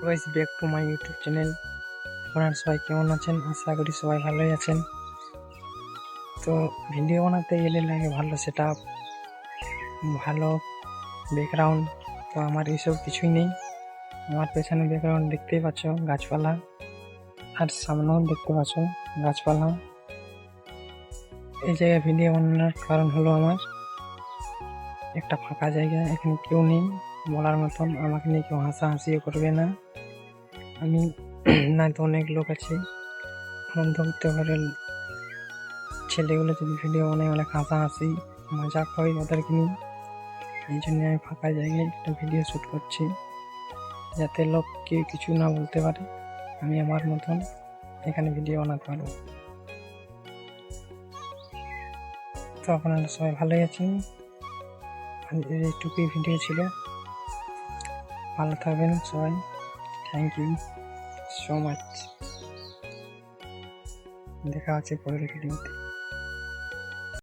Guys, back to my YouTube channel. আপনারা সবাই কেমন আছেন? আশা করি সবাই ভালোই আছেন। তো ভিডিও বানাতে গেলে লাগে ভালো সেটআপ, ভালো ব্যাকগ্রাউন্ড। তো আমার এইসব কিছুই নেই। আমার পেছনে ব্যাকগ্রাউন্ড দেখতেই পাচ্ছ, গাছপালা, আর সামনেও দেখতে পাচ্ছ গাছপালা। এই জায়গায় ভিডিও বানানোর কারণ হলো আমার একটা ফাঁকা জায়গা, এখানে কেউ নেই বলার মতন। আমাকে নিয়ে কেউ হাসাহাসিও করবে না। আমি না তো অনেক লোক আছে মধ্যবিত্ত ঘরের ছেলেগুলো, যদি ভিডিও বানায় অনেক হাসাহাসি মজাক হয় ওদেরকে নিয়ে। এই জন্য আমি ফাঁকা জায়গায় একটা ভিডিও শ্যুট করছি, যাতে লোক কেউ কিছু না বলতে পারে। আমি আমার মতন এখানে ভিডিও বানাতে পারবো। তো আপনারা সবাই ভালোই আছেন। এইটুকুই ভিডিও ছিল। ভালো থাকবেন সবাই। Thank you so much. দেখা হচ্ছে পরের ভিডিওতে।